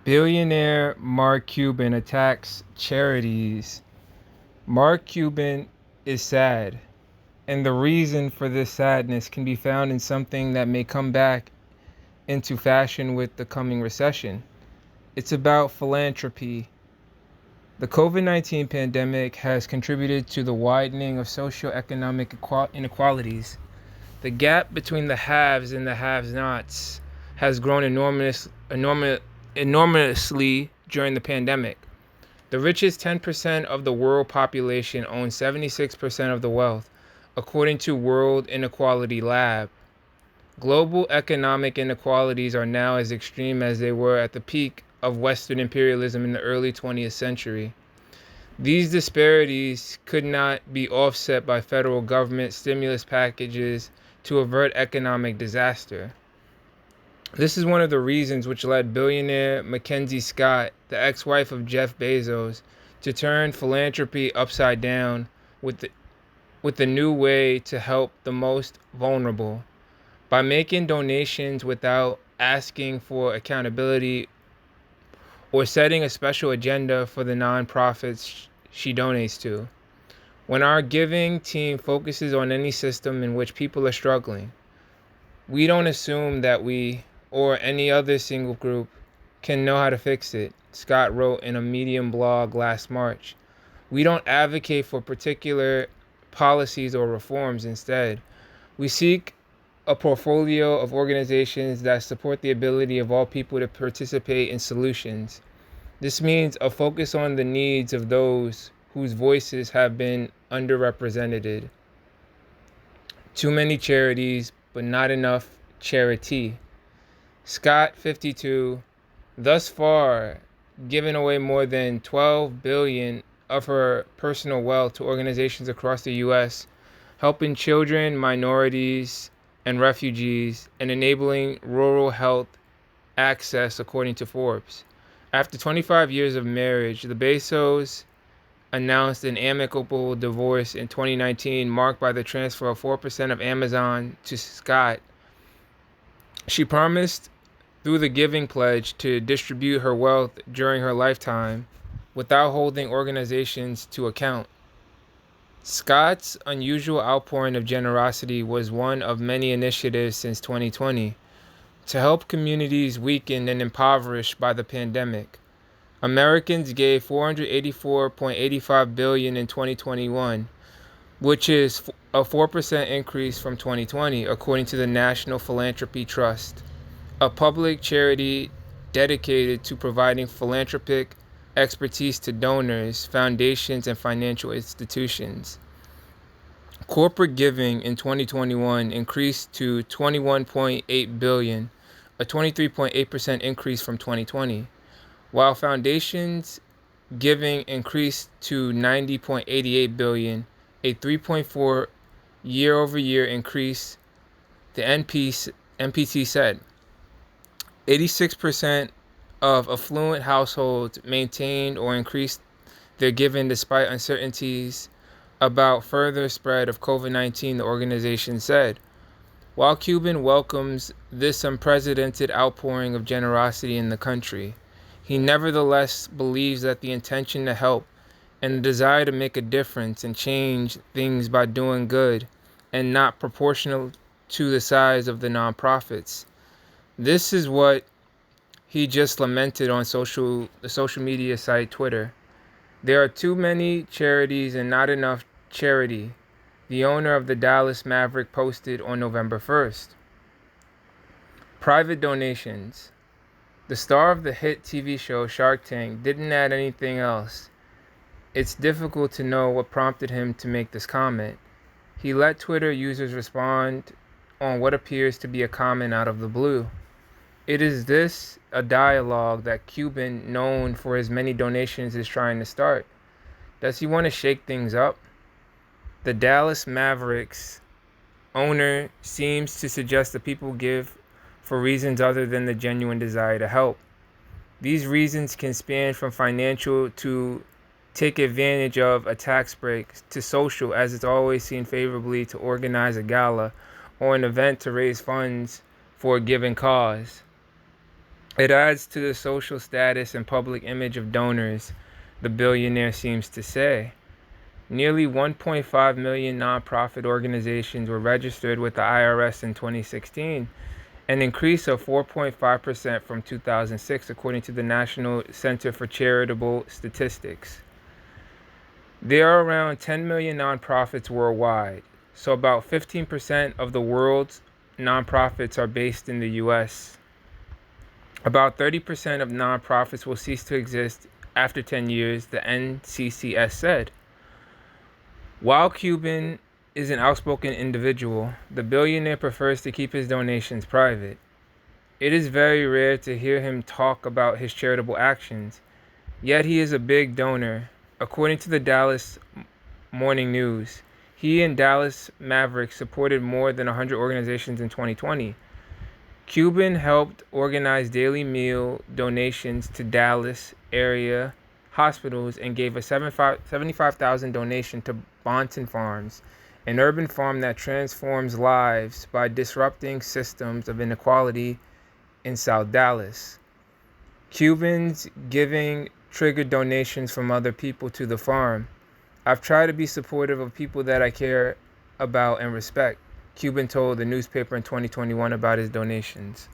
Billionaire Mark Cuban attacks charities. Mark Cuban is sad, and the reason for this sadness can be found in something that may come back into fashion with the coming recession. It's about philanthropy. The COVID 19 pandemic has contributed to the widening of socioeconomic inequalities. The gap between the haves and the have nots has grown enormously during the pandemic. The richest 10% of the world population owns 76% of the wealth, according to World Inequality Lab. Global economic inequalities are now as extreme as they were at the peak of Western imperialism in the early 20th century. These disparities could not be offset by federal government stimulus packages to avert economic disaster. This is one of the reasons which led billionaire Mackenzie Scott, the ex-wife of Jeff Bezos, to turn philanthropy upside down with the new way to help the most vulnerable. By making donations without asking for accountability or setting a special agenda for the nonprofits she donates to. When our giving team focuses on any system in which people are struggling, we don't assume that we or any other single group can know how to fix it, Scott wrote in a Medium blog last March. We don't advocate for particular policies or reforms. Instead, we seek a portfolio of organizations that support the ability of all people to participate in solutions. This means a focus on the needs of those whose voices have been underrepresented. Too many charities, but not enough charity. Scott, 52, thus far given away more than $12 billion of her personal wealth to organizations across the U.S., helping children, minorities, and refugees, and enabling rural health access, according to Forbes. After 25 years of marriage, the Bezos announced an amicable divorce in 2019, marked by the transfer of 4% of Amazon to Scott. She promised through the Giving Pledge to distribute her wealth during her lifetime without holding organizations to account. Scott's unusual outpouring of generosity was one of many initiatives since 2020 to help communities weakened and impoverished by the pandemic. Americans gave $484.85 billion in 2021, which is a 4% increase from 2020, according to the National Philanthropy Trust, a public charity dedicated to providing philanthropic expertise to donors, foundations, and financial institutions. Corporate giving in 2021 increased to $21.8 billion, a 23.8% increase from 2020, while foundations giving increased to $90.88 billion, a 3.4 year-over-year increase, the NPT said. 86% of affluent households maintained or increased their giving despite uncertainties about further spread of COVID-19, the organization said. While Cuban welcomes this unprecedented outpouring of generosity in the country, he nevertheless believes that the intention to help and the desire to make a difference and change things by doing good and not proportional to the size of the nonprofits. This is what he just lamented on the social media site Twitter. There are too many charities and not enough charity, the owner of the Dallas Maverick posted on November 1st. Private donations. The star of the hit TV show Shark Tank didn't add anything else. It's difficult to know what prompted him to make this comment. He let Twitter users respond on what appears to be a comment out of the blue. Is this a dialogue that Cuban, known for his many donations, is trying to start? Does he want to shake things up? The Dallas Mavericks owner seems to suggest that people give for reasons other than the genuine desire to help. These reasons can span from financial to take advantage of a tax break to social, as it's always seen favorably to organize a gala or an event to raise funds for a given cause. It adds to the social status and public image of donors, the billionaire seems to say. Nearly 1.5 million nonprofit organizations were registered with the IRS in 2016, an increase of 4.5% from 2006, according to the National Center for Charitable Statistics. There are around 10 million nonprofits worldwide, so about 15% of the world's nonprofits are based in the US. About 30% of nonprofits will cease to exist after 10 years, the NCCS said. While Cuban is an outspoken individual, the billionaire prefers to keep his donations private. It is very rare to hear him talk about his charitable actions, yet he is a big donor. According to the Dallas Morning News, he and Dallas Mavericks supported more than 100 organizations in 2020. Cuban helped organize daily meal donations to Dallas area hospitals and gave a $75,000 donation to Bonton Farms, an urban farm that transforms lives by disrupting systems of inequality in South Dallas. Cubans giving triggered donations from other people to the farm. I've tried to be supportive of people that I care about and respect, Cuban told the newspaper in 2021 about his donations.